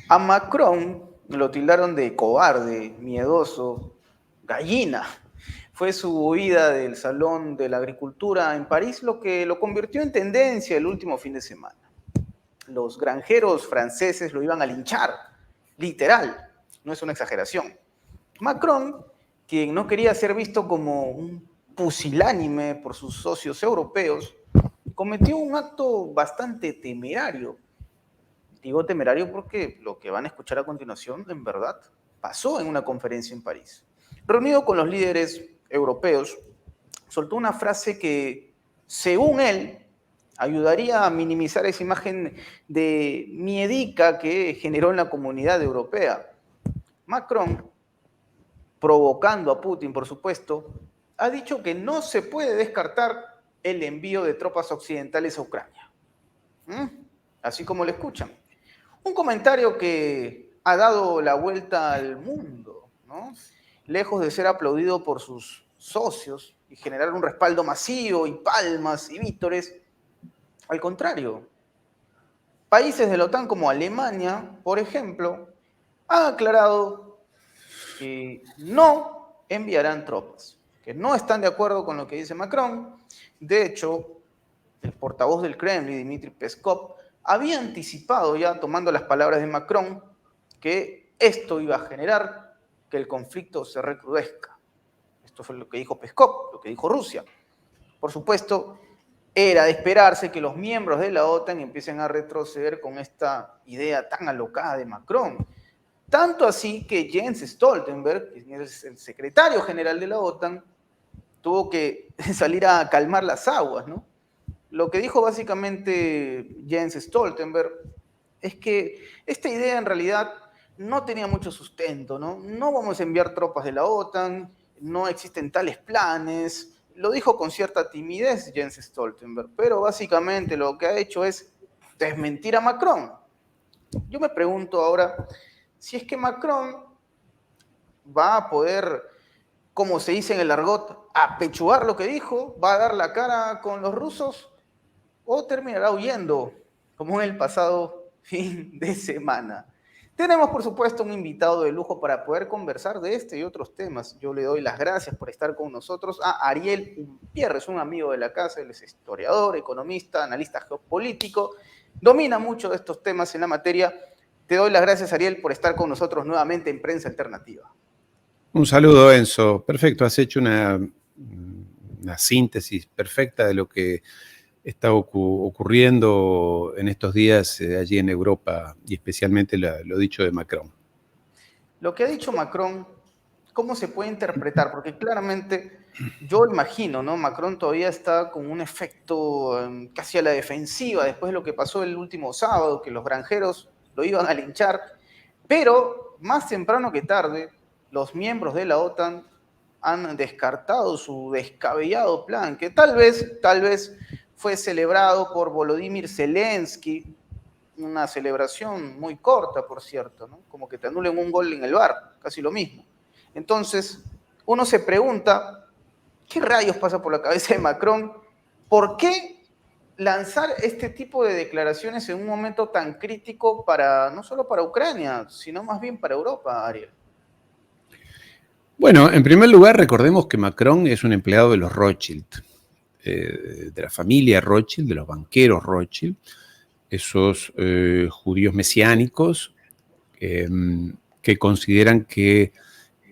A Macron lo tildaron de cobarde, miedoso, gallina. Fue su huida del Salón de la Agricultura en París lo que lo convirtió en tendencia el último fin de semana. Los granjeros franceses lo iban a linchar, literal, no es una exageración. Macron, quien no quería ser visto como un pusilánime por sus socios europeos, cometió un acto bastante temerario. Digo temerario porque lo que van a escuchar a continuación, en verdad, pasó en una conferencia en París. Reunido con los líderes europeos, soltó una frase que, según él, ayudaría a minimizar esa imagen de miedica que generó en la comunidad europea. Macron, provocando a Putin, por supuesto, ha dicho que no se puede descartar el envío de tropas occidentales a Ucrania. ¿Mm? Así como lo escuchan. Un comentario que ha dado la vuelta al mundo, ¿no? Lejos de ser aplaudido por sus socios y generar un respaldo masivo y palmas y vítores, al contrario, países de la OTAN como Alemania, por ejemplo, han aclarado que no enviarán tropas, que no están de acuerdo con lo que dice Macron. De hecho, el portavoz del Kremlin, Dmitry Peskov, había anticipado ya, tomando las palabras de Macron, que esto iba a generar que el conflicto se recrudezca. Esto fue lo que dijo Peskov, lo que dijo Rusia. Por supuesto, era de esperarse que los miembros de la OTAN empiecen a retroceder con esta idea tan alocada de Macron. Tanto así que Jens Stoltenberg, que es el secretario general de la OTAN, tuvo que salir a calmar las aguas, ¿no? Lo que dijo básicamente Jens Stoltenberg es que esta idea en realidad no tenía mucho sustento, ¿no? No vamos a enviar tropas de la OTAN, no existen tales planes. Lo dijo con cierta timidez Jens Stoltenberg, pero básicamente lo que ha hecho es desmentir a Macron. Yo me pregunto ahora si es que Macron va a poder, como se dice en el argot, apechugar lo que dijo, va a dar la cara con los rusos o terminará huyendo, como en el pasado fin de semana. Tenemos, por supuesto, un invitado de lujo para poder conversar de este y otros temas. Yo le doy las gracias por estar con nosotros a Ariel Umpierres, un amigo de la casa. Él es historiador, economista, analista geopolítico, domina mucho de estos temas en la materia. Te doy las gracias, Ariel, por estar con nosotros nuevamente en Prensa Alternativa. Un saludo, Enzo. Perfecto, has hecho una síntesis perfecta de lo que está ocurriendo en estos días allí en Europa, y especialmente lo dicho de Macron. Lo que ha dicho Macron, ¿cómo se puede interpretar? Porque claramente yo imagino, ¿no? Macron todavía está con un efecto casi a la defensiva después de lo que pasó el último sábado, que los granjeros lo iban a linchar, pero más temprano que tarde, los miembros de la OTAN han descartado su descabellado plan, que tal vez fue celebrado por Volodymyr Zelensky, una celebración muy corta, por cierto, ¿no? Como que te anulen un gol en el bar, casi lo mismo. Entonces, uno se pregunta, ¿qué rayos pasa por la cabeza de Macron? ¿Por qué lanzar este tipo de declaraciones en un momento tan crítico para, no solo para Ucrania, sino más bien para Europa, Ariel? Bueno, en primer lugar, recordemos que Macron es un empleado de los Rothschild, de la familia Rothschild, de los banqueros Rothschild, esos judíos mesiánicos que consideran que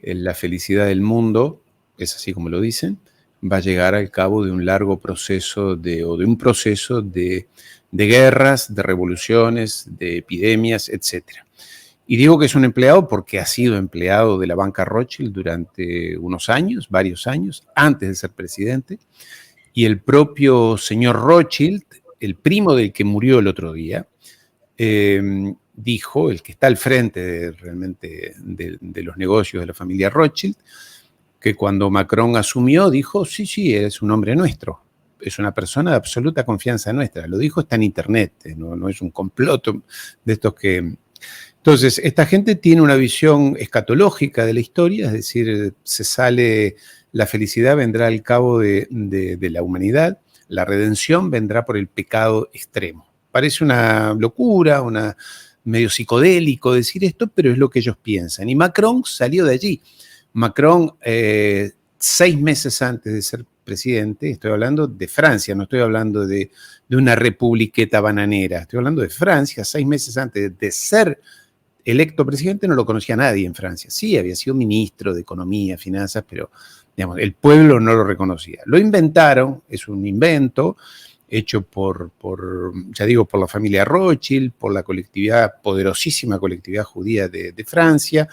la felicidad del mundo, es así como lo dicen, va a llegar al cabo de un largo proceso o de un proceso de guerras, de revoluciones, de epidemias, etc. Y digo que es un empleado porque ha sido empleado de la banca Rothschild durante unos años, varios años, antes de ser presidente. Y el propio señor Rothschild, el primo del que murió el otro día, dijo, el que está al frente realmente de los negocios de la familia Rothschild, que cuando Macron asumió dijo, sí, es un hombre nuestro, es una persona de absoluta confianza nuestra. Lo dijo, está en internet, no es un complot de estos que... Entonces, esta gente tiene una visión escatológica de la historia, es decir, la felicidad vendrá al cabo de la humanidad, la redención vendrá por el pecado extremo. Parece una locura, medio psicodélico decir esto, pero es lo que ellos piensan. Y Macron salió de allí. Macron, 6 meses antes de ser presidente, estoy hablando de Francia, no estoy hablando de una republiqueta bananera, estoy hablando de Francia, 6 meses antes de ser electo presidente no lo conocía nadie en Francia. Sí, había sido ministro de Economía, Finanzas, pero digamos, el pueblo no lo reconocía. Lo inventaron, es un invento hecho ya digo, por la familia Rothschild, por la colectividad, poderosísima colectividad judía de Francia,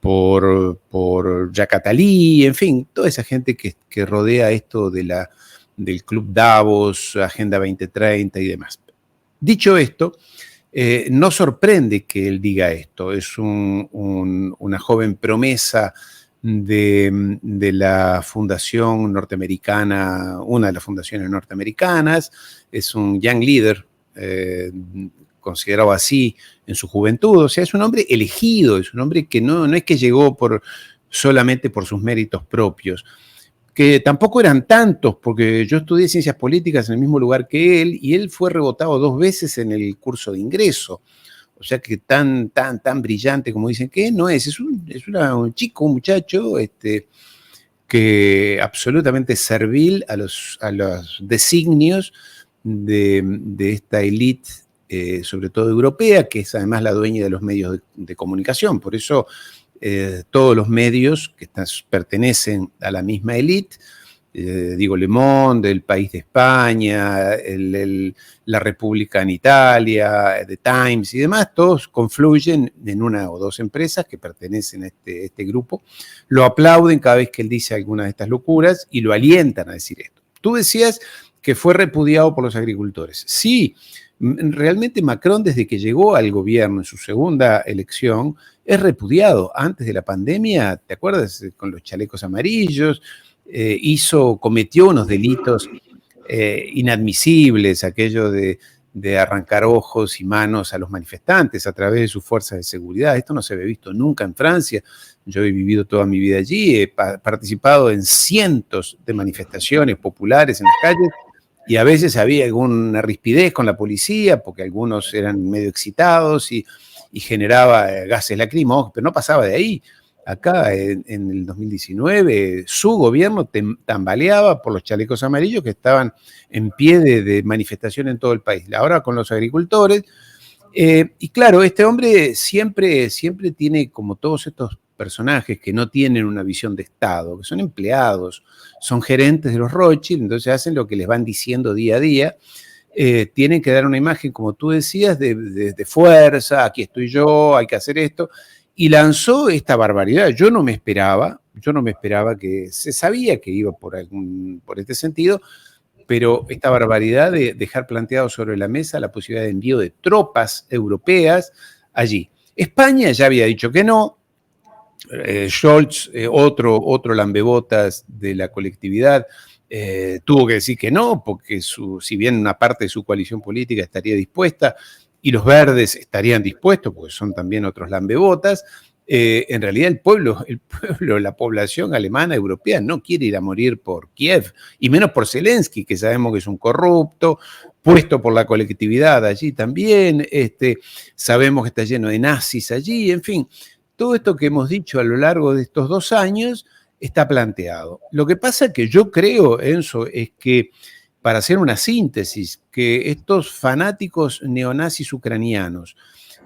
por Jacques Attali, en fin, toda esa gente que rodea esto del Club Davos, Agenda 2030 y demás. Dicho esto, no sorprende que él diga esto. Es una joven promesa de la fundación norteamericana, una de las fundaciones norteamericanas. Es un young leader, considerado así en su juventud. O sea, es un hombre elegido, es un hombre que no es que llegó solamente por sus méritos propios, que tampoco eran tantos, porque yo estudié ciencias políticas en el mismo lugar que él, y él fue rebotado 2 veces en el curso de ingreso. O sea que tan brillante como dicen que no es un chico, un muchacho, que absolutamente servil a los designios de esta élite, sobre todo europea, que es además la dueña de los medios de comunicación. Por eso todos los medios que pertenecen a la misma élite, digo Le Monde, El País de España, La República en Italia, The Times y demás, todos confluyen en una o dos empresas que pertenecen a este grupo, lo aplauden cada vez que él dice alguna de estas locuras y lo alientan a decir esto. Tú decías que fue repudiado por los agricultores. Sí, realmente Macron, desde que llegó al gobierno en su segunda elección, es repudiado. Antes de la pandemia, ¿te acuerdas? Con los chalecos amarillos, cometió unos delitos inadmisibles, aquello de arrancar ojos y manos a los manifestantes a través de sus fuerzas de seguridad. Esto no se había visto nunca en Francia. Yo he vivido toda mi vida allí, he participado en cientos de manifestaciones populares en las calles, y a veces había alguna rispidez con la policía, porque algunos eran medio excitados y generaba gases lacrimógenos, pero no pasaba de ahí. Acá en el 2019 su gobierno tambaleaba por los chalecos amarillos que estaban en pie de manifestación en todo el país. Ahora con los agricultores. Y claro, este hombre siempre tiene, como todos estos personajes que no tienen una visión de Estado, que son empleados, son gerentes de los Rothschild, entonces hacen lo que les van diciendo día a día. Tienen que dar una imagen, como tú decías, de fuerza, aquí estoy yo, hay que hacer esto. Y lanzó esta barbaridad. Yo no me esperaba que, se sabía que iba por este sentido, pero esta barbaridad de dejar planteado sobre la mesa la posibilidad de envío de tropas europeas allí. España ya había dicho que no. Scholz, otro lambebotas de la colectividad, tuvo que decir que no, porque si bien una parte de su coalición política estaría dispuesta, y los verdes estarían dispuestos, porque son también otros lambebotas, en realidad el pueblo, la población alemana, europea, no quiere ir a morir por Kiev, y menos por Zelensky, que sabemos que es un corrupto, puesto por la colectividad allí también, sabemos que está lleno de nazis allí, en fin. Todo esto que hemos dicho a lo largo de estos 2 años está planteado. Lo que pasa que yo creo, Enzo, es que, para hacer una síntesis, que estos fanáticos neonazis ucranianos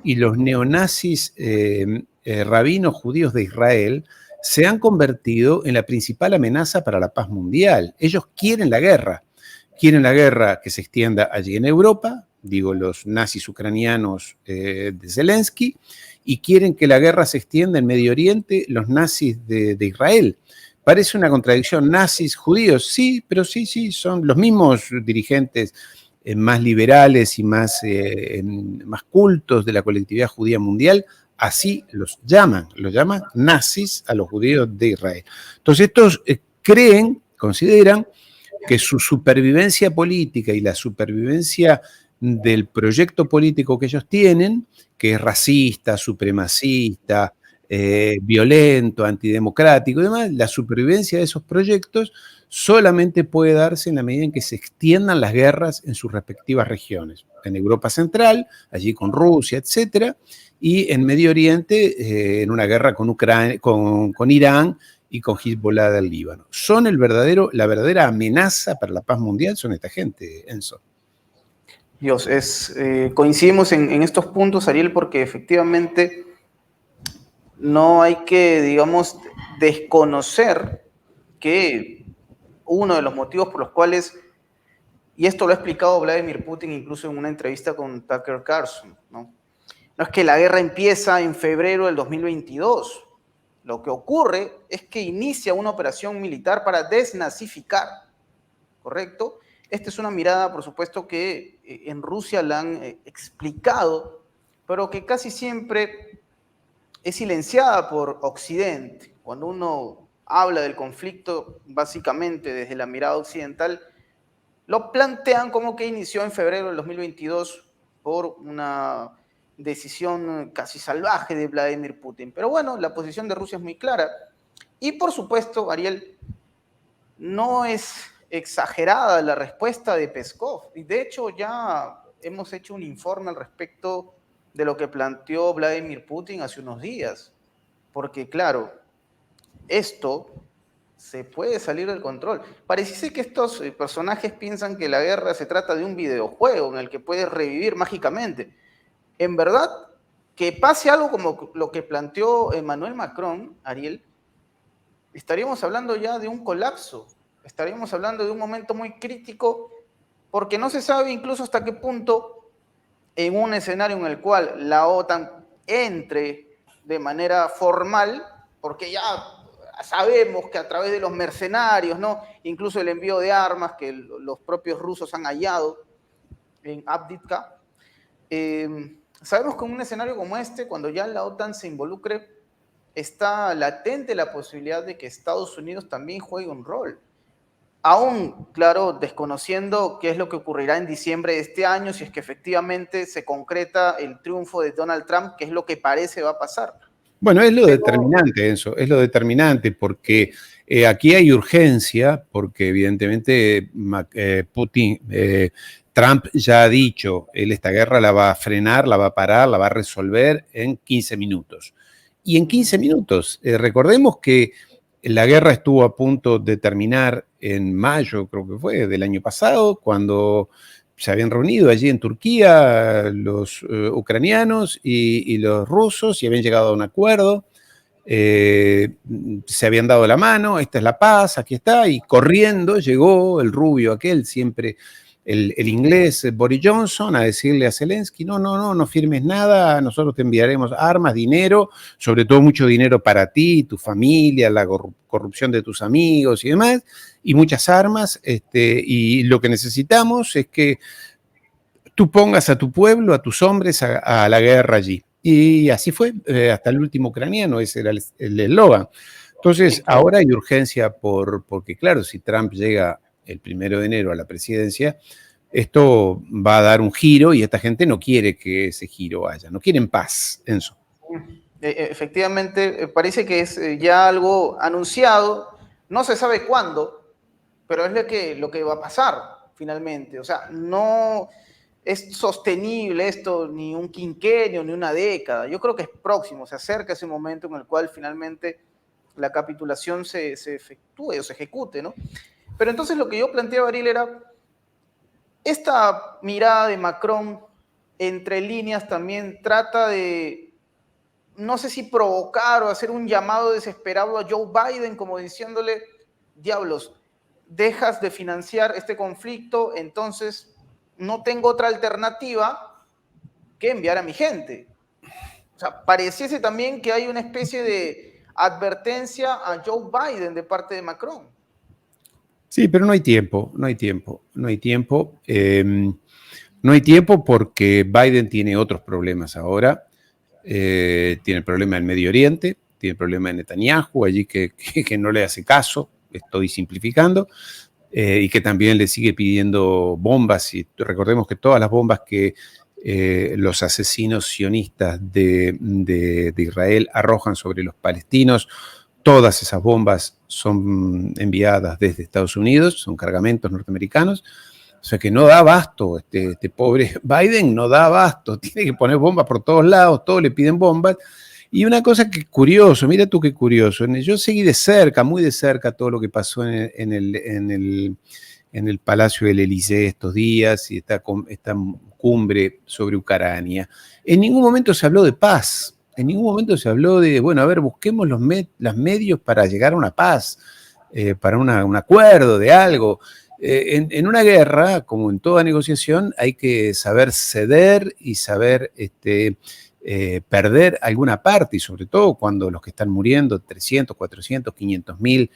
y los neonazis rabinos judíos de Israel se han convertido en la principal amenaza para la paz mundial. Ellos quieren la guerra que se extienda allí en Europa, digo los nazis ucranianos de Zelensky, y quieren que la guerra se extienda en Medio Oriente, los nazis de Israel. Parece una contradicción, nazis, judíos, sí, pero sí, son los mismos dirigentes más liberales y más cultos de la colectividad judía mundial, así los llaman nazis a los judíos de Israel. Entonces estos consideran que su supervivencia política y la supervivencia del proyecto político que ellos tienen, que es racista, supremacista, violento, antidemocrático y demás, la supervivencia de esos proyectos solamente puede darse en la medida en que se extiendan las guerras en sus respectivas regiones. en Europa Central, allí con Rusia, etcétera, y en Medio Oriente, en una guerra con Irán y con Hezbollah del Líbano. La verdadera amenaza para la paz mundial son esta gente, Enzo. Dios, coincidimos en estos puntos, Ariel, porque efectivamente no hay que, digamos, desconocer que uno de los motivos por los cuales, y esto lo ha explicado Vladimir Putin incluso en una entrevista con Tucker Carlson, ¿no? No es que la guerra empieza en febrero del 2022. Lo que ocurre es que inicia una operación militar para desnazificar, ¿correcto? Esta es una mirada, por supuesto, que en Rusia la han explicado, pero que casi siempre es silenciada por Occidente. Cuando uno habla del conflicto, básicamente desde la mirada occidental, lo plantean como que inició en febrero del 2022 por una decisión casi salvaje de Vladimir Putin. Pero bueno, la posición de Rusia es muy clara. Y por supuesto, Ariel, no es exagerada la respuesta de Peskov. Y de hecho ya hemos hecho un informe al respecto de lo que planteó Vladimir Putin hace unos días. Porque claro, esto se puede salir del control. Pareciese que estos personajes piensan que la guerra se trata de un videojuego en el que puedes revivir mágicamente. En verdad, que pase algo como lo que planteó Emmanuel Macron, Ariel, estaríamos hablando ya de un colapso, estaríamos hablando de un momento muy crítico, porque no se sabe incluso hasta qué punto en un escenario en el cual la OTAN entre de manera formal, porque ya sabemos que a través de los mercenarios, ¿no? Incluso el envío de armas que los propios rusos han hallado en Avdiivka, sabemos que en un escenario como este, cuando ya la OTAN se involucre, está latente la posibilidad de que Estados Unidos también juegue un rol. Aún, claro, desconociendo qué es lo que ocurrirá en diciembre de este año, si es que efectivamente se concreta el triunfo de Donald Trump, que es lo que parece va a pasar. Bueno, es lo determinante, Enzo, es lo determinante, porque aquí hay urgencia, porque evidentemente Trump ya ha dicho, él esta guerra la va a frenar, la va a parar, la va a resolver en 15 minutos. Y en 15 minutos, recordemos que la guerra estuvo a punto de terminar en mayo, creo que fue, del año pasado, cuando se habían reunido allí en Turquía los ucranianos y los rusos y habían llegado a un acuerdo. Se habían dado la mano, esta es la paz, aquí está, y corriendo llegó el rubio aquel, siempre el inglés Boris Johnson, a decirle a Zelensky, no firmes nada, nosotros te enviaremos armas, dinero, sobre todo mucho dinero para ti, tu familia, la corrupción de tus amigos y demás, y muchas armas, y lo que necesitamos es que tú pongas a tu pueblo, a tus hombres a la guerra allí. Y así fue, hasta el último ucraniano, ese era el eslogan. Entonces, ahora hay urgencia porque, claro, si Trump llega el 1 de enero a la presidencia, esto va a dar un giro y esta gente no quiere que ese giro haya, no quieren paz, Enzo. Efectivamente, parece que es ya algo anunciado, no se sabe cuándo, pero es lo que va a pasar finalmente. O sea, no es sostenible esto ni un quinquenio ni una década. Yo creo que es próximo, se acerca ese momento en el cual finalmente la capitulación se efectúe o se ejecute, ¿no? Pero entonces lo que yo planteaba, Ariel, era esta mirada de Macron entre líneas también trata de, no sé si provocar o hacer un llamado desesperado a Joe Biden, como diciéndole, diablos, dejas de financiar este conflicto, entonces no tengo otra alternativa que enviar a mi gente. O sea, pareciese también que hay una especie de advertencia a Joe Biden de parte de Macron. Sí, pero no hay tiempo, no hay tiempo, no hay tiempo. No hay tiempo porque Biden tiene otros problemas ahora. Tiene el problema del Medio Oriente, tiene el problema de Netanyahu, allí que no le hace caso, estoy simplificando, y que también le sigue pidiendo bombas. Y recordemos que todas las bombas que los asesinos sionistas de Israel arrojan sobre los palestinos, todas esas bombas son enviadas desde Estados Unidos, son cargamentos norteamericanos, O sea que no da abasto, este pobre Biden no da abasto, tiene que poner bombas por todos lados, todos le piden bombas. Y una cosa que curioso, mira tú qué curioso, yo seguí de cerca, muy de cerca, todo lo que pasó en el Palacio del Élysée estos días y esta cumbre sobre Ucrania. En ningún momento se habló de paz, en ningún momento se habló de, bueno, a ver, busquemos los medios para llegar a una paz, para un acuerdo de algo. En una guerra, como en toda negociación, hay que saber ceder y saber perder alguna parte, y sobre todo cuando los que están muriendo, 300, 400, 500 mil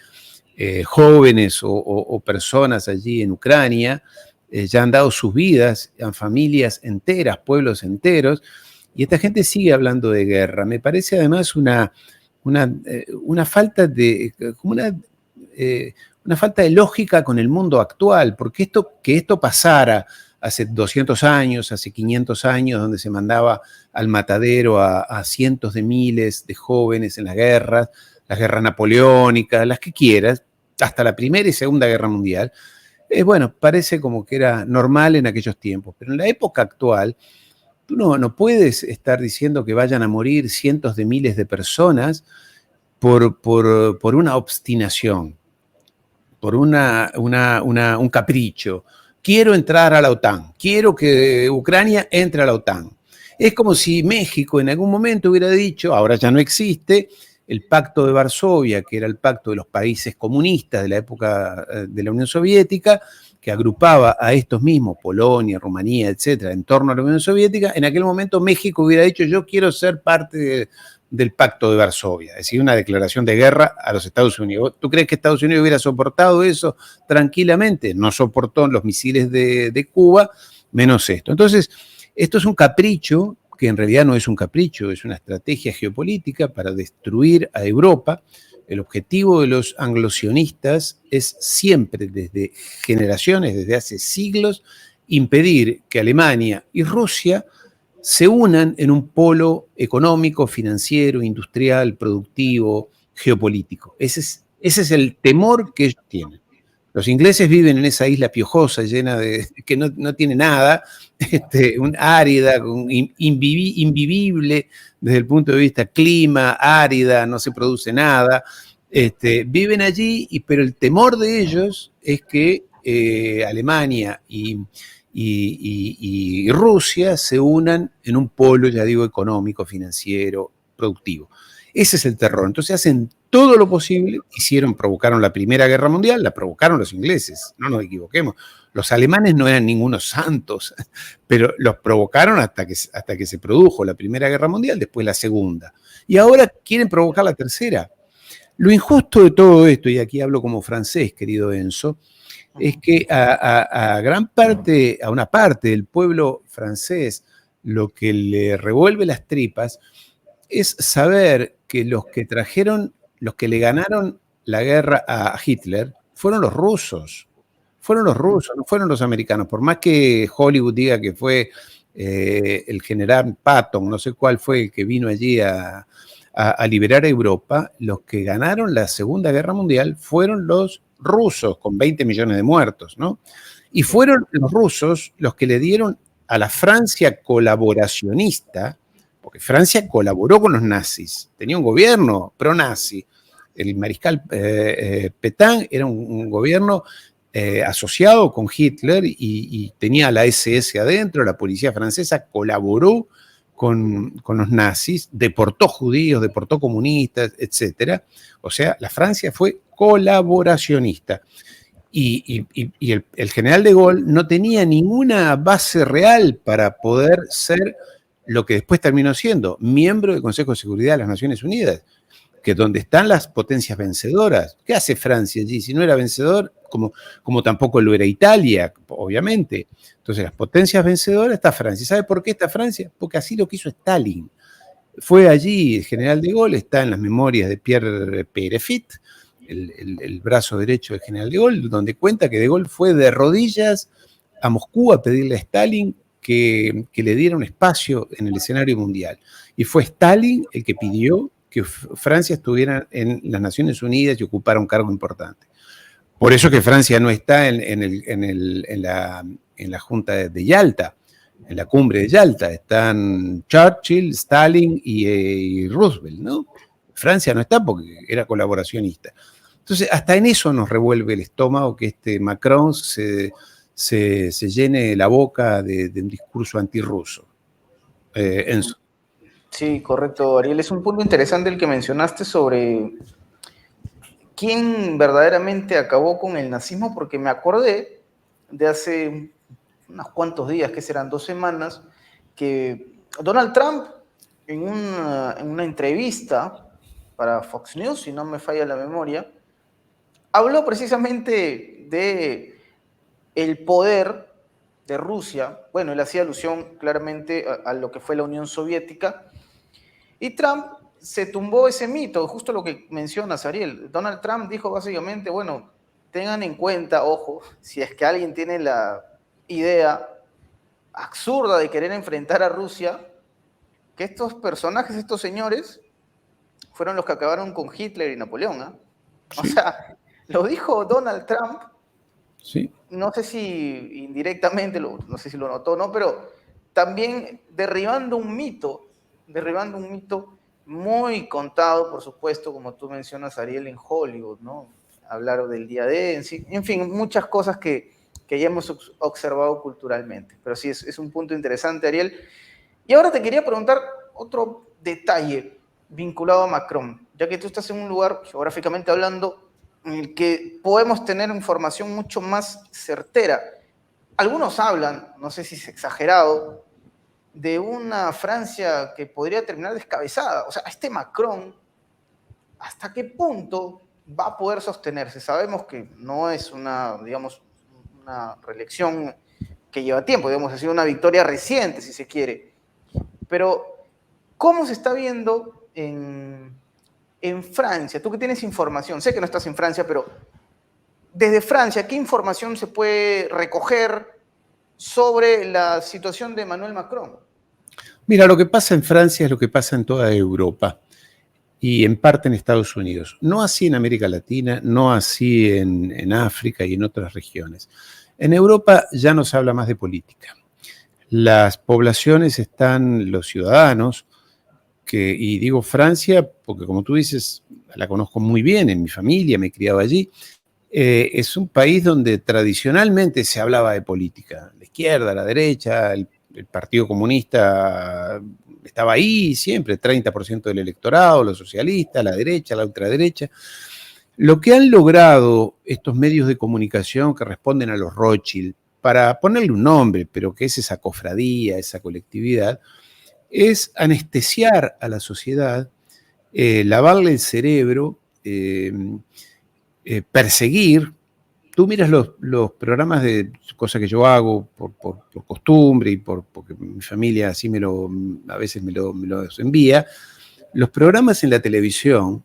jóvenes o personas allí en Ucrania, ya han dado sus vidas, han familias enteras, pueblos enteros, y esta gente sigue hablando de guerra. Me parece además una falta de, como una falta de lógica con el mundo actual, porque que esto pasara hace 200 años, hace 500 años, donde se mandaba al matadero a cientos de miles de jóvenes en las guerras napoleónicas, las que quieras, hasta la Primera y Segunda Guerra Mundial, bueno, parece como que era normal en aquellos tiempos, pero en la época actual, tú no puedes estar diciendo que vayan a morir cientos de miles de personas por una obstinación, por un capricho. Quiero entrar a la OTAN, quiero que Ucrania entre a la OTAN. Es como si México en algún momento hubiera dicho, ahora ya no existe, el Pacto de Varsovia, que era el pacto de los países comunistas de la época de la Unión Soviética, que agrupaba a estos mismos, Polonia, Rumanía, etcétera, en torno a la Unión Soviética. En aquel momento México hubiera dicho, yo quiero ser parte del Pacto de Varsovia, es decir, una declaración de guerra a los Estados Unidos. ¿Tú crees que Estados Unidos hubiera soportado eso tranquilamente? No soportó los misiles de Cuba, menos esto. Entonces, esto es un capricho, que en realidad no es un capricho, es una estrategia geopolítica para destruir a Europa. El objetivo de los anglosionistas es siempre, desde generaciones, desde hace siglos, impedir que Alemania y Rusia se unan en un polo económico, financiero, industrial, productivo, geopolítico. Ese es el temor que ellos tienen. Los ingleses viven en esa isla piojosa, llena de, que no tiene nada, árida, invivible desde el punto de vista clima, árida, no se produce nada. Viven allí, pero el temor de ellos es que Alemania y Rusia se unan en un polo, ya digo, económico, financiero, productivo. Ese es el terror. Entonces hacen todo lo posible, provocaron la Primera Guerra Mundial, la provocaron los ingleses, no nos equivoquemos. Los alemanes no eran ningunos santos, pero los provocaron hasta que se produjo la Primera Guerra Mundial, después la Segunda. Y ahora quieren provocar la Tercera. Lo injusto de todo esto, y aquí hablo como francés, querido Enzo, es que a una parte del pueblo francés lo que le revuelve las tripas es saber que los que le ganaron la guerra a Hitler fueron los rusos. Fueron los rusos, no fueron los americanos. Por más que Hollywood diga que fue el general Patton, no sé cuál fue el que vino allí a liberar a Europa, los que ganaron la Segunda Guerra Mundial fueron los rusos, con 20 millones de muertos, ¿no? Y fueron los rusos los que le dieron a la Francia colaboracionista, porque Francia colaboró con los nazis, tenía un gobierno pro-nazi. El mariscal Pétain era un gobierno asociado con Hitler y tenía la SS adentro, la policía francesa colaboró con los nazis, deportó judíos, deportó comunistas, etc. O sea, la Francia fue colaboracionista. Y el general de Gaulle no tenía ninguna base real para poder ser lo que después terminó siendo miembro del Consejo de Seguridad de las Naciones Unidas, que donde están las potencias vencedoras. ¿Qué hace Francia allí? Si no era vencedor, como tampoco lo era Italia, obviamente. Entonces, las potencias vencedoras está Francia. ¿Sabe por qué está Francia? Porque así lo quiso Stalin. Fue allí el general de Gaulle, está en las memorias de Pierre Perefit, el brazo derecho del general de Gaulle, donde cuenta que de Gaulle fue de rodillas a Moscú a pedirle a Stalin que le diera un espacio en el escenario mundial. Y fue Stalin el que pidió que Francia estuviera en las Naciones Unidas y ocupara un cargo importante. Por eso que Francia no está en la Junta de Yalta, en la cumbre de Yalta. Están Churchill, Stalin y Roosevelt, ¿no? Francia no está porque era colaboracionista. Entonces, hasta en eso nos revuelve el estómago que este Macron se llene la boca de un discurso antirruso. Enzo. Sí, correcto, Ariel. Es un punto interesante el que mencionaste sobre quién verdaderamente acabó con el nazismo, porque me acordé de hace unos cuantos días, que serán 2 semanas, que Donald Trump en una entrevista para Fox News, si no me falla la memoria, habló precisamente de el poder de Rusia. Bueno, él hacía alusión claramente a lo que fue la Unión Soviética, y Trump se tumbó ese mito, justo lo que mencionas, Ariel. Donald Trump dijo básicamente, bueno, tengan en cuenta, ojo, si es que alguien tiene la idea absurda de querer enfrentar a Rusia, que estos personajes, estos señores, fueron los que acabaron con Hitler y Napoleón, ¿eh? Sí. O sea, lo dijo Donald Trump, Sí. no sé si indirectamente, no sé si lo notó o no, pero también derribando un mito muy contado, por supuesto, como tú mencionas, Ariel, en Hollywood, ¿no? Hablar del día de, en fin, muchas cosas que ya hemos observado culturalmente. Pero sí, es un punto interesante, Ariel. Y ahora te quería preguntar otro detalle vinculado a Macron, ya que tú estás en un lugar, geográficamente hablando, en el que podemos tener información mucho más certera. Algunos hablan, no sé si es exagerado, de una Francia que podría terminar descabezada. O sea, este Macron, ¿hasta qué punto va a poder sostenerse? Sabemos que no es digamos, una reelección que lleva tiempo, digamos, ha sido una victoria reciente, si se quiere. Pero, ¿cómo se está viendo en Francia? Tú que tienes información, sé que no estás en Francia, pero desde Francia, ¿qué información se puede recoger sobre la situación de Emmanuel Macron? Mira, lo que pasa en Francia es lo que pasa en toda Europa y en parte en Estados Unidos. No así en América Latina, no así en África y en otras regiones. En Europa ya no se habla más de política. Las poblaciones están, los ciudadanos, y digo Francia porque como tú dices, la conozco muy bien, en mi familia, me he criado allí. Es un país donde tradicionalmente se hablaba de política, la izquierda, la derecha, el Partido Comunista estaba ahí siempre, 30% del electorado, los socialistas, la derecha, la ultraderecha. Lo que han logrado estos medios de comunicación que responden a los Rothschild, para ponerle un nombre, pero que es esa cofradía, esa colectividad, es anestesiar a la sociedad, lavarle el cerebro, perseguir. Tú miras los programas de cosas que yo hago por costumbre y porque mi familia así a veces me los envía. Los programas en la televisión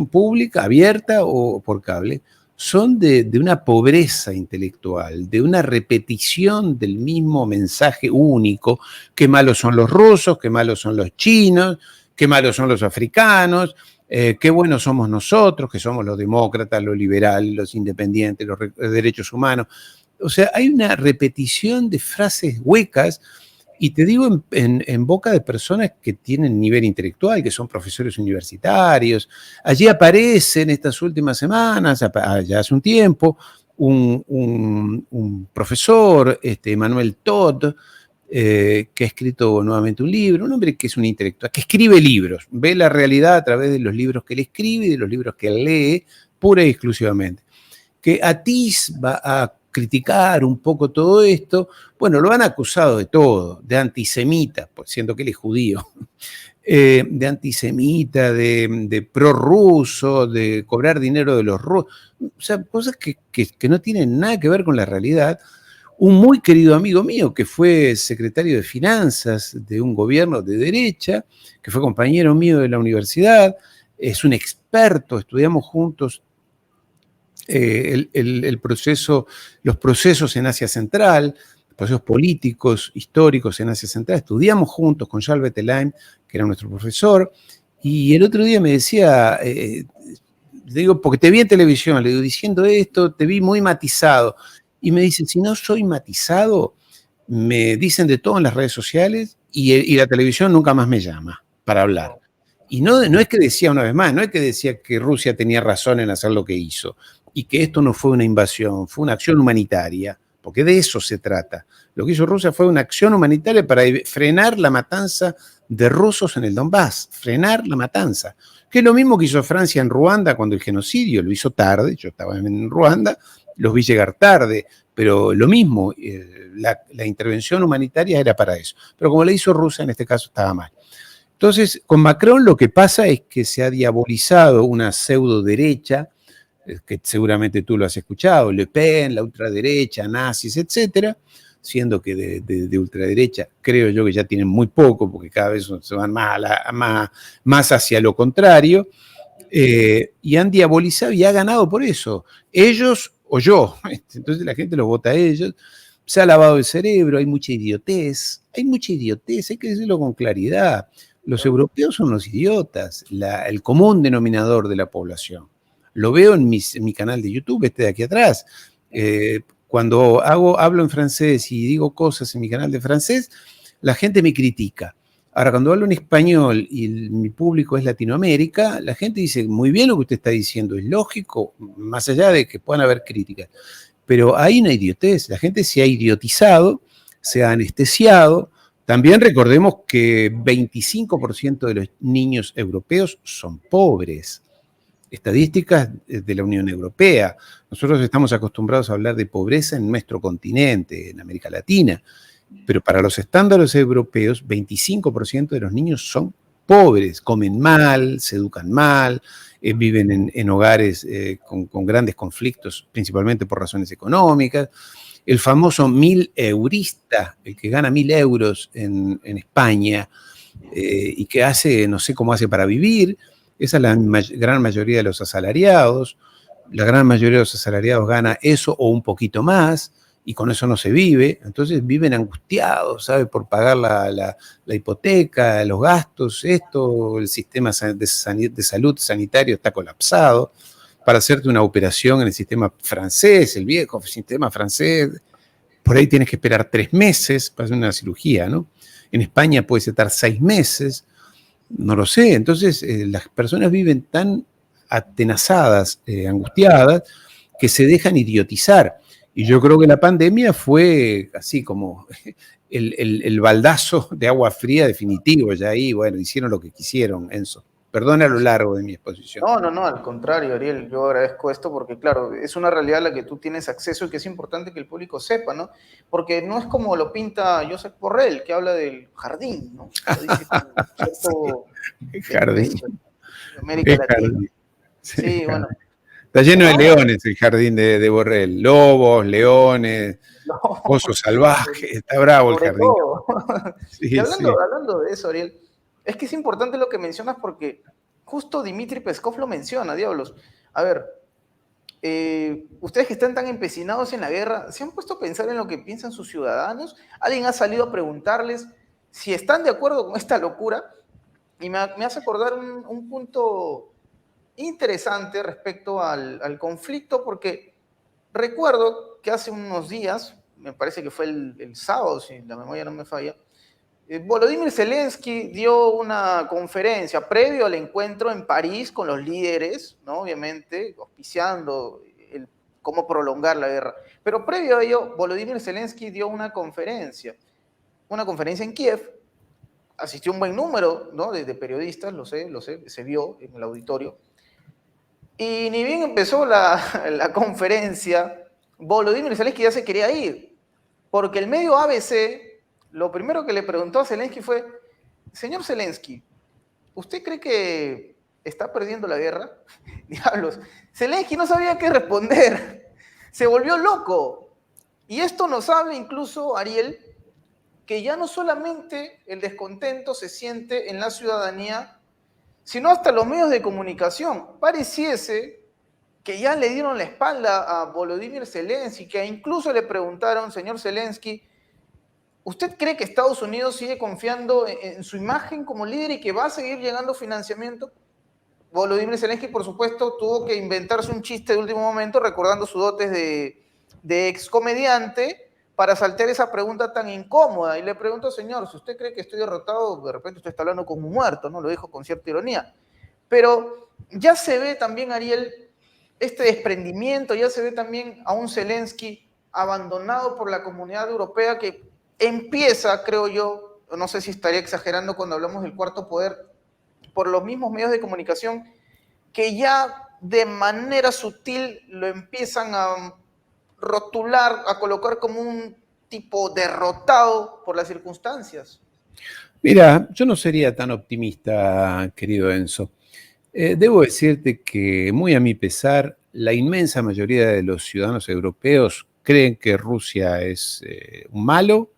pública, abierta o por cable, son de una pobreza intelectual, de una repetición del mismo mensaje único: qué malos son los rusos, qué malos son los chinos, qué malos son los africanos, qué buenos somos nosotros, que somos los demócratas, los liberales, los independientes, los derechos humanos. O sea, hay una repetición de frases huecas, y te digo en boca de personas que tienen nivel intelectual, que son profesores universitarios. Allí aparecen estas últimas semanas, ya hace un tiempo, un profesor, Emmanuel Todd, que ha escrito nuevamente un libro, un hombre que es un intelectual, que escribe libros, ve la realidad a través de los libros que él escribe y de los libros que él lee, pura y exclusivamente, que atisba a criticar un poco todo esto. Bueno, lo han acusado de todo, de antisemita, pues siendo que él es judío, de antisemita, de prorruso, de cobrar dinero de los rusos, o sea, cosas que no tienen nada que ver con la realidad. Un muy querido amigo mío que fue secretario de Finanzas de un gobierno de derecha, que fue compañero mío de la universidad, es un experto, estudiamos juntos los procesos en Asia Central, procesos políticos, históricos en Asia Central. Estudiamos juntos con Charles Bettelheim, que era nuestro profesor, y el otro día me decía, le digo, porque te vi en televisión, le digo, diciendo esto, te vi muy matizado. Y me dice, si no soy matizado, me dicen de todo en las redes sociales y la televisión nunca más me llama para hablar. Y no es que decía, una vez más, no es que decía que Rusia tenía razón en hacer lo que hizo y que esto no fue una invasión, fue una acción humanitaria, porque de eso se trata. Lo que hizo Rusia fue una acción humanitaria para frenar la matanza de rusos en el Donbass, frenar la matanza. Que es lo mismo que hizo Francia en Ruanda cuando el genocidio, lo hizo tarde, yo estaba en Ruanda, los vi llegar tarde, pero lo mismo, la intervención humanitaria era para eso. Pero como le hizo Rusia, en este caso estaba mal. Entonces, con Macron lo que pasa es que se ha diabolizado una pseudo derecha, que seguramente tú lo has escuchado, Le Pen, la ultraderecha, nazis, etcétera, siendo que de ultraderecha creo yo que ya tienen muy poco, porque cada vez se van más hacia lo contrario, y han diabolizado y ha ganado por eso. Ellos o yo. Entonces la gente los vota a ellos. Se ha lavado el cerebro, hay mucha idiotez, hay que decirlo con claridad. Los europeos son los idiotas, el común denominador de la población. Lo veo en mi canal de YouTube, este de aquí atrás. Cuando hablo en francés y digo cosas en mi canal de francés, la gente me critica. Ahora, cuando hablo en español y mi público es Latinoamérica, la gente dice, muy bien lo que usted está diciendo, es lógico, más allá de que puedan haber críticas. Pero hay una idiotez, la gente se ha idiotizado, se ha anestesiado. También recordemos que 25% de los niños europeos son pobres. Estadísticas de la Unión Europea. Nosotros estamos acostumbrados a hablar de pobreza en nuestro continente, en América Latina. Pero para los estándares europeos, 25% de los niños son pobres, comen mal, se educan mal, viven en hogares con grandes conflictos, principalmente por razones económicas. El famoso 1000eurista, el que gana 1000 euros en España y que hace, no sé cómo hace para vivir, esa es la gran mayoría de los asalariados. La gran mayoría de los asalariados gana eso o un poquito más, y con eso no se vive, entonces viven angustiados, ¿sabe? Por pagar la hipoteca, los gastos, el sistema de salud sanitario está colapsado. Para hacerte una operación en el sistema francés, el viejo sistema francés, por ahí tienes que esperar 3 meses para hacer una cirugía, ¿no? En España puedes estar 6 meses, no lo sé. Entonces las personas viven tan atenazadas, angustiadas, que se dejan idiotizar. Y yo creo que la pandemia fue así como el baldazo de agua fría definitivo. Ya ahí, bueno, hicieron lo que quisieron, Enzo. Perdona lo largo de mi exposición. No, al contrario, Ariel, yo agradezco esto porque, claro, es una realidad a la que tú tienes acceso y que es importante que el público sepa, ¿no? Porque no es como lo pinta Josep Borrell, que habla del jardín, ¿no? Lo dice como sí, jardín. De América Latina. Jardín. Sí, bueno. Está lleno de leones el jardín de Borrell. Lobos, leones, osos salvajes. Está bravo el jardín. Sí, y hablando de eso, Ariel, es que es importante lo que mencionas porque justo Dmitry Peskov lo menciona, diablos. A ver, ustedes que están tan empecinados en la guerra, ¿se han puesto a pensar en lo que piensan sus ciudadanos? ¿Alguien ha salido a preguntarles si están de acuerdo con esta locura? Y me hace acordar un punto interesante respecto al conflicto, porque recuerdo que hace unos días, me parece que fue el sábado, si la memoria no me falla, Volodymyr Zelensky dio una conferencia previo al encuentro en París con los líderes, ¿no? Obviamente, auspiciando cómo prolongar la guerra. Pero previo a ello, Volodymyr Zelensky dio una conferencia en Kiev. Asistió un buen número, ¿no? de periodistas, lo sé, se vio en el auditorio. Y ni bien empezó la conferencia, Volodymyr Zelensky ya se quería ir, porque el medio ABC, lo primero que le preguntó a Zelensky fue, señor Zelensky, ¿usted cree que está perdiendo la guerra? Diablos, Zelensky no sabía qué responder, se volvió loco. Y esto nos habla incluso, Ariel, que ya no solamente el descontento se siente en la ciudadanía, sino hasta los medios de comunicación. Pareciese que ya le dieron la espalda a Volodymyr Zelensky, que incluso le preguntaron, señor Zelensky, ¿usted cree que Estados Unidos sigue confiando en su imagen como líder y que va a seguir llegando financiamiento? Volodymyr Zelensky, por supuesto, tuvo que inventarse un chiste de último momento recordando sus dotes de ex comediante para saltear esa pregunta tan incómoda. Y le pregunto, señor, si usted cree que estoy derrotado, de repente usted está hablando con un muerto, ¿no? Lo dijo con cierta ironía. Pero ya se ve también, Ariel, este desprendimiento, ya se ve también a un Zelensky abandonado por la comunidad europea que empieza, creo yo, no sé si estaría exagerando cuando hablamos del cuarto poder, por los mismos medios de comunicación, que ya de manera sutil lo empiezan a rotular, a colocar como un tipo derrotado por las circunstancias. Mira, yo no sería tan optimista, querido Enzo. Debo decirte que, muy a mi pesar, la inmensa mayoría de los ciudadanos europeos creen que Rusia es un malo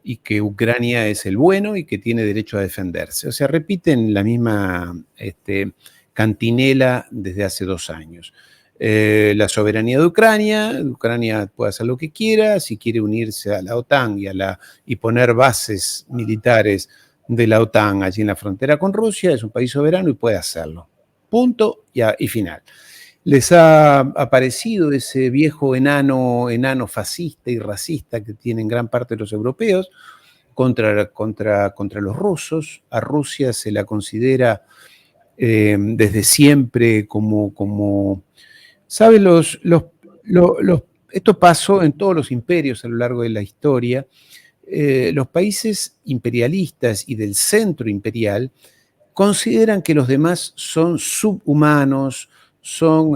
y que Ucrania es el bueno y que tiene derecho a defenderse. O sea, repiten la misma cantinela desde hace 2 años. La soberanía de Ucrania puede hacer lo que quiera, si quiere unirse a la OTAN y poner bases militares de la OTAN allí en la frontera con Rusia, es un país soberano y puede hacerlo. Punto y final. Les ha aparecido ese viejo enano fascista y racista que tienen gran parte de los europeos contra los rusos. A Rusia se la considera desde siempre como ¿sabe? Esto pasó en todos los imperios a lo largo de la historia. Los países imperialistas y del centro imperial consideran que los demás son subhumanos, son,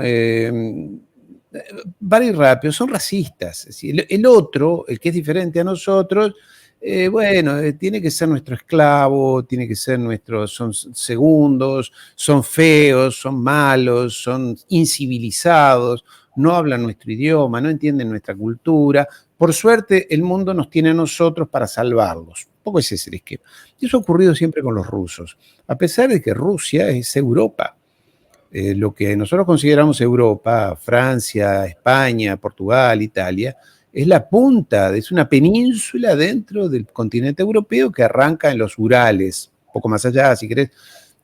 para ir rápido, son racistas. Es decir, el otro, el que es diferente a nosotros, tiene que ser nuestro esclavo, tiene que ser son segundos, son feos, son malos, son incivilizados, no hablan nuestro idioma, no entienden nuestra cultura. Por suerte, el mundo nos tiene a nosotros para salvarlos. Un poco ese es el esquema. Y eso ha ocurrido siempre con los rusos. A pesar de que Rusia es Europa. Lo que nosotros consideramos Europa, Francia, España, Portugal, Italia, es la punta, es una península dentro del continente europeo que arranca en los Urales, un poco más allá, si querés,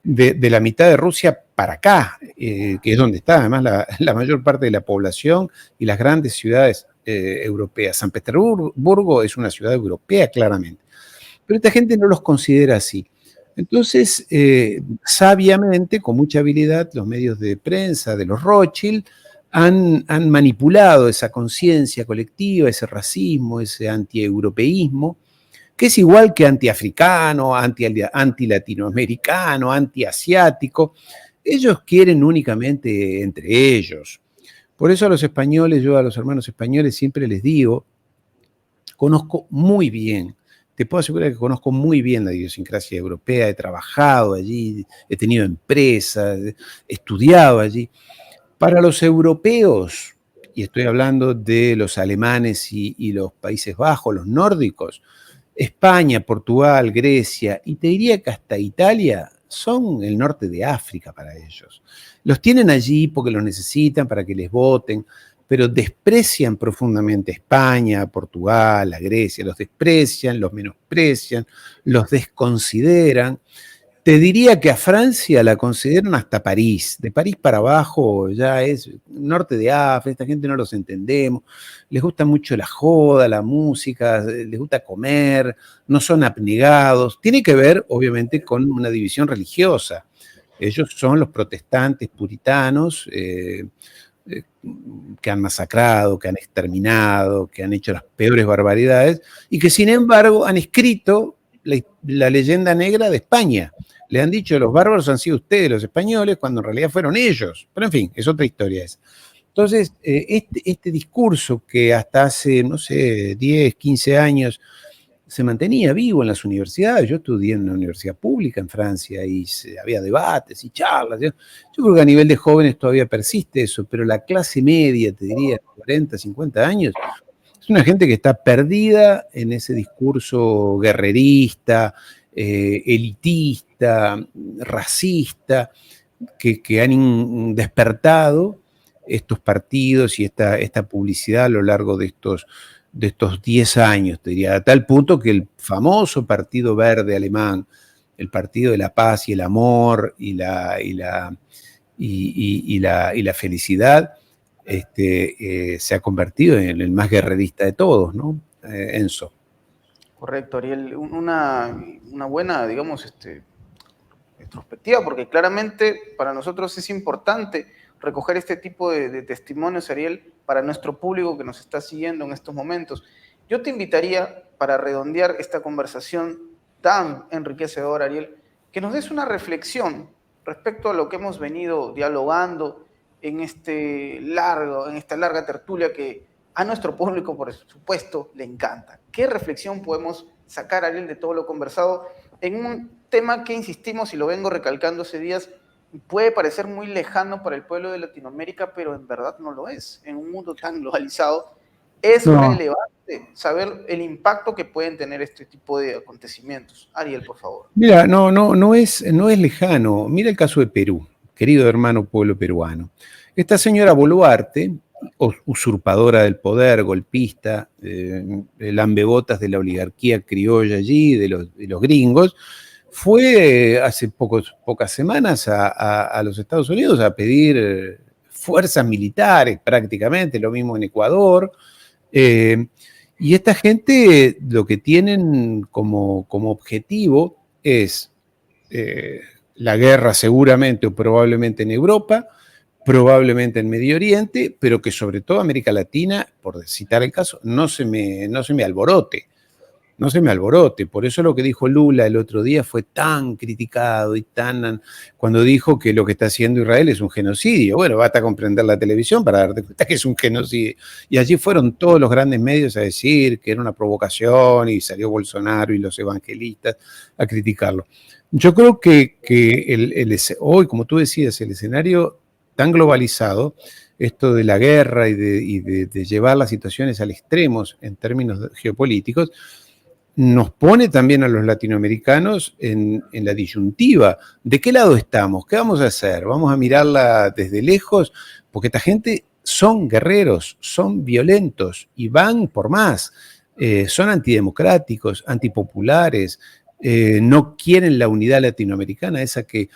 de la mitad de Rusia para acá, que es donde está además la mayor parte de la población y las grandes ciudades europeas. San Petersburgo es una ciudad europea, claramente. Pero esta gente no los considera así. Entonces, sabiamente, con mucha habilidad, los medios de prensa de los Rothschild han manipulado esa conciencia colectiva, ese racismo, ese antieuropeísmo, que es igual que antiafricano, antilatinoamericano, antiasiático. Ellos quieren únicamente entre ellos. Por eso a los españoles, yo a los hermanos españoles siempre les digo, conozco muy bien, te puedo asegurar que conozco muy bien la idiosincrasia europea, he trabajado allí, he tenido empresas, he estudiado allí. Para los europeos, y estoy hablando de los alemanes y los Países Bajos, los nórdicos, España, Portugal, Grecia, y te diría que hasta Italia, son el norte de África para ellos. Los tienen allí porque los necesitan para que les voten, pero desprecian profundamente a España, a Portugal, a Grecia, los desprecian, los menosprecian, los desconsideran. Te diría que a Francia la consideran hasta París. De París para abajo ya es norte de África, esta gente no los entendemos. Les gusta mucho la joda, la música, les gusta comer, no son abnegados. Tiene que ver, obviamente, con una división religiosa. Ellos son los protestantes puritanos que han masacrado, que han exterminado, que han hecho las peores barbaridades y que, sin embargo, han escrito la leyenda negra de España. Le han dicho, los bárbaros han sido ustedes, los españoles, cuando en realidad fueron ellos. Pero en fin, es otra historia esa. Entonces, este discurso que hasta hace, no sé, 10, 15 años se mantenía vivo en las universidades. Yo estudié en una universidad pública en Francia y había debates y charlas. Yo creo que a nivel de jóvenes todavía persiste eso, pero la clase media, te diría, 40, 50 años, es una gente que está perdida en ese discurso guerrerista, elitista, racista, que han despertado estos partidos y esta publicidad a lo largo de estos 10 años, te diría, a tal punto que el famoso Partido Verde alemán, el partido de la paz y el amor y la felicidad, se ha convertido en el más guerrerista de todos, ¿no? Enzo. Correcto, Ariel. Una buena, digamos, retrospectiva, porque claramente para nosotros es importante recoger este tipo de testimonios, Ariel, para nuestro público que nos está siguiendo en estos momentos. Yo te invitaría, para redondear esta conversación tan enriquecedora, Ariel, que nos des una reflexión respecto a lo que hemos venido dialogando en esta larga tertulia que a nuestro público, por supuesto, le encanta. ¿Qué reflexión podemos sacar, Ariel, de todo lo conversado en un tema que, insistimos y lo vengo recalcando hace días, puede parecer muy lejano para el pueblo de Latinoamérica, pero en verdad no lo es? En un mundo tan globalizado, es No. relevante saber el impacto que pueden tener este tipo de acontecimientos. Ariel, por favor. Mira, no es lejano. Mira el caso de Perú, querido hermano pueblo peruano. Esta señora Boluarte, usurpadora del poder, golpista, lambebotas de la oligarquía criolla allí, de los gringos, fue hace pocas semanas a los Estados Unidos a pedir fuerzas militares prácticamente, lo mismo en Ecuador. Y esta gente lo que tienen como objetivo es la guerra seguramente o probablemente en Europa, probablemente en Medio Oriente, pero que sobre todo América Latina, por citar el caso, no se me alborote. No se me alborote. Por eso lo que dijo Lula el otro día fue tan criticado y cuando dijo que lo que está haciendo Israel es un genocidio. Bueno, basta comprender la televisión para darte cuenta que es un genocidio. Y allí fueron todos los grandes medios a decir que era una provocación y salió Bolsonaro y los evangelistas a criticarlo. Yo creo que hoy, como tú decías, el escenario tan globalizado, esto de la guerra y de llevar las situaciones al extremos en términos geopolíticos, nos pone también a los latinoamericanos en la disyuntiva. ¿De qué lado estamos? ¿Qué vamos a hacer? ¿Vamos a mirarla desde lejos? Porque esta gente son guerreros, son violentos y van por más. Son antidemocráticos, antipopulares, no quieren la unidad latinoamericana, esa que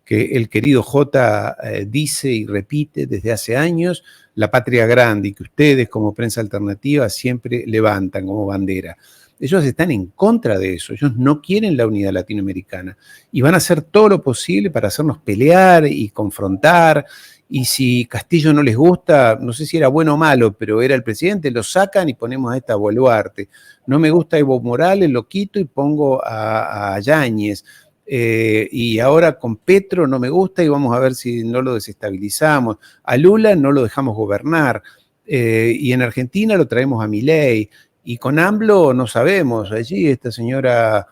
el querido Jota dice y repite desde hace años, la patria grande, y que ustedes como prensa alternativa siempre levantan como bandera. Ellos están en contra de eso, ellos no quieren la unidad latinoamericana y van a hacer todo lo posible para hacernos pelear y confrontar. Y si Castillo no les gusta, no sé si era bueno o malo, pero era el presidente, lo sacan y ponemos a esta Boluarte. No me gusta Evo Morales, lo quito y pongo a Yáñez. Y ahora con Petro no me gusta y vamos a ver si no lo desestabilizamos. A Lula no lo dejamos gobernar. Y en Argentina lo traemos a Milei. Y con AMLO no sabemos, allí esta señora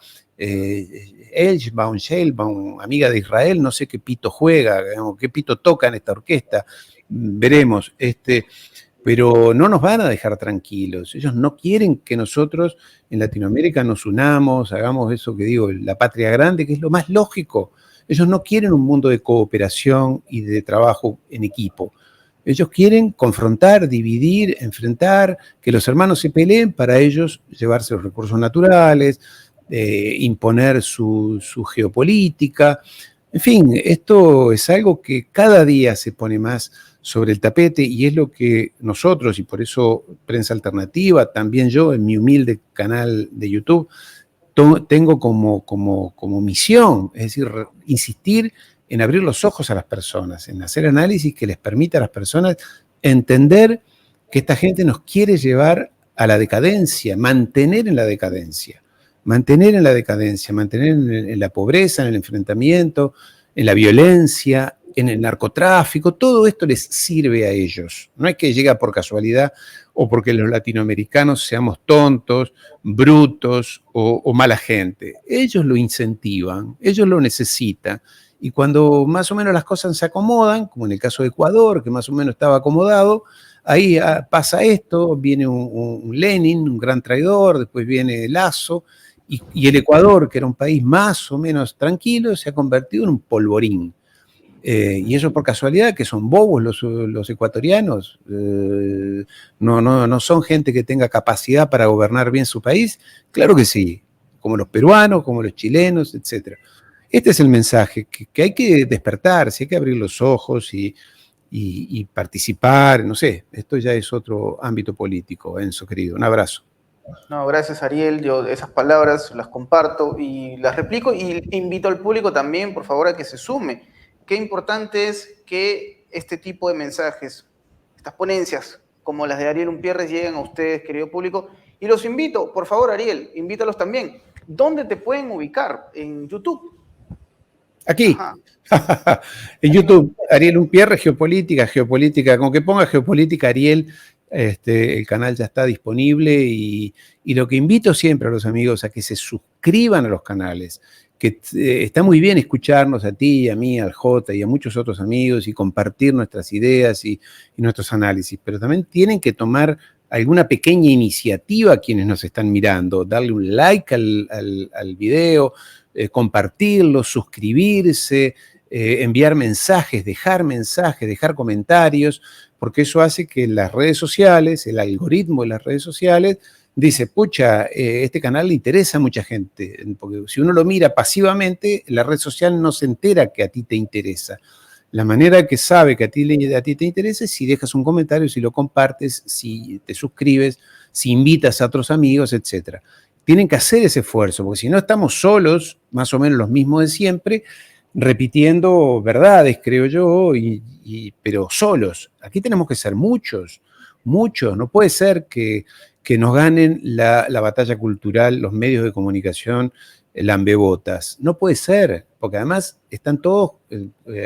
Sheinbaum, amiga de Israel, no sé qué pito juega, qué pito toca en esta orquesta, veremos. Pero no nos van a dejar tranquilos, ellos no quieren que nosotros en Latinoamérica nos unamos, hagamos eso que digo, la patria grande, que es lo más lógico. Ellos no quieren un mundo de cooperación y de trabajo en equipo. Ellos quieren confrontar, dividir, enfrentar, que los hermanos se peleen para ellos llevarse los recursos naturales, imponer su geopolítica. En fin, esto es algo que cada día se pone más sobre el tapete y es lo que nosotros, y por eso Prensa Alternativa, también yo en mi humilde canal de YouTube, tengo como misión, es decir, insistir en abrir los ojos a las personas, en hacer análisis que les permita a las personas entender que esta gente nos quiere llevar a la decadencia, mantener en la decadencia, mantener en la pobreza, en el enfrentamiento, en la violencia, en el narcotráfico. Todo esto les sirve a ellos. No es que llega por casualidad o porque los latinoamericanos seamos tontos, brutos o mala gente. Ellos lo incentivan, ellos lo necesitan. Y cuando más o menos las cosas se acomodan, como en el caso de Ecuador, que más o menos estaba acomodado, ahí pasa esto, viene un Lenin, un gran traidor, después viene Lazo, y el Ecuador, que era un país más o menos tranquilo, se ha convertido en un polvorín. Y eso por casualidad, que son bobos los ecuatorianos, no son gente que tenga capacidad para gobernar bien su país, claro que sí, como los peruanos, como los chilenos, etcétera. Este es el mensaje, que hay que despertarse, hay que abrir los ojos y participar, no sé, esto ya es otro ámbito político, Enzo, querido. Un abrazo. No, gracias Ariel, yo esas palabras las comparto y las replico y invito al público también, por favor, a que se sume. Qué importante es que este tipo de mensajes, estas ponencias como las de Ariel Umpierres lleguen a ustedes, querido público, y los invito, por favor, Ariel, invítalos también. ¿Dónde te pueden ubicar? En YouTube. Aquí. Ajá. En YouTube, Ariel Umpierre, Geopolítica, con que ponga Geopolítica Ariel, el canal ya está disponible y lo que invito siempre a los amigos a que se suscriban a los canales, que está muy bien escucharnos a ti, a mí, al Jota y a muchos otros amigos y compartir nuestras ideas y nuestros análisis, pero también tienen que tomar alguna pequeña iniciativa a quienes nos están mirando, darle un like al video, compartirlo, suscribirse, enviar mensajes, dejar comentarios, porque eso hace que las redes sociales, el algoritmo de las redes sociales, dice, pucha, este canal le interesa a mucha gente, porque si uno lo mira pasivamente, la red social no se entera que a ti te interesa. La manera que sabe que a ti te interesa es si dejas un comentario, si lo compartes, si te suscribes, si invitas a otros amigos, etc. Tienen que hacer ese esfuerzo, porque si no estamos solos, más o menos los mismos de siempre, repitiendo verdades, creo yo, pero solos. Aquí tenemos que ser muchos, muchos. No puede ser que nos ganen la batalla cultural, los medios de comunicación, lambebotas. No puede ser, porque además están todos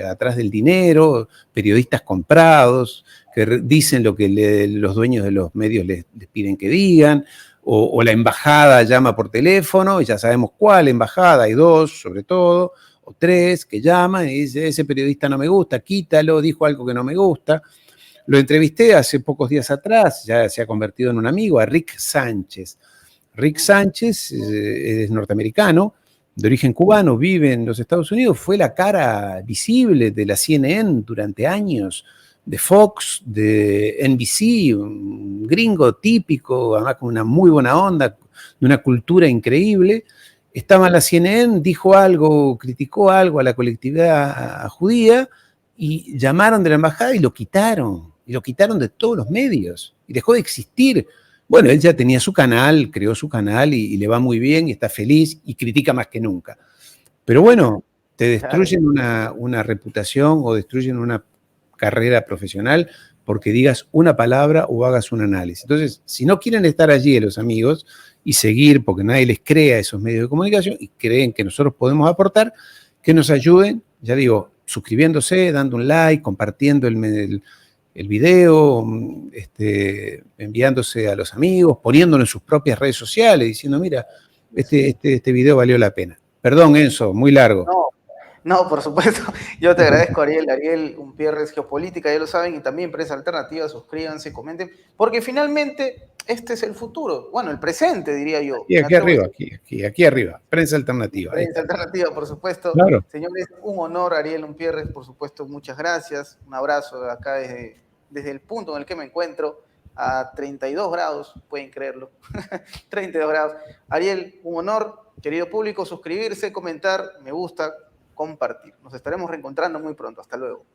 atrás del dinero, periodistas comprados, que dicen lo que los dueños de los medios les piden que digan, o la embajada llama por teléfono, y ya sabemos cuál embajada, hay dos sobre todo, o tres que llaman y dicen, ese periodista no me gusta, quítalo, dijo algo que no me gusta. Lo entrevisté hace pocos días atrás, ya se ha convertido en un amigo, a Rick Sánchez. Rick Sánchez es norteamericano, de origen cubano, vive en los Estados Unidos, fue la cara visible de la CNN durante años, de Fox, de NBC, un gringo típico, además con una muy buena onda, de una cultura increíble. Estaba en la CNN, dijo algo, criticó algo a la colectividad judía y llamaron de la embajada y lo quitaron de todos los medios y dejó de existir. Bueno, él ya tenía su canal, creó su canal y le va muy bien y está feliz y critica más que nunca. Pero bueno, te destruyen una reputación o destruyen una carrera profesional porque digas una palabra o hagas un análisis. Entonces, si no quieren estar allí los amigos y seguir, porque nadie les crea a esos medios de comunicación y creen que nosotros podemos aportar, que nos ayuden, ya digo, suscribiéndose, dando un like, compartiendo el video, enviándose a los amigos, poniéndolo en sus propias redes sociales, diciendo, mira, este video valió la pena. Perdón, Enzo, muy largo. No, por supuesto. Yo te agradezco, Ariel. Ariel Umpierres, Geopolítica, ya lo saben, y también Prensa Alternativa, suscríbanse, comenten, porque finalmente este es el futuro. Bueno, el presente, diría yo. Y aquí arriba, aquí arriba, Prensa Alternativa. Prensa Alternativa, por supuesto. Claro. Señores, un honor, Ariel Umpierres, por supuesto, muchas gracias. Un abrazo de acá desde el punto en el que me encuentro, a 32 grados, pueden creerlo. 32 grados. Ariel, un honor. Querido público, suscribirse, comentar, me gusta, compartir. Nos estaremos reencontrando muy pronto. Hasta luego.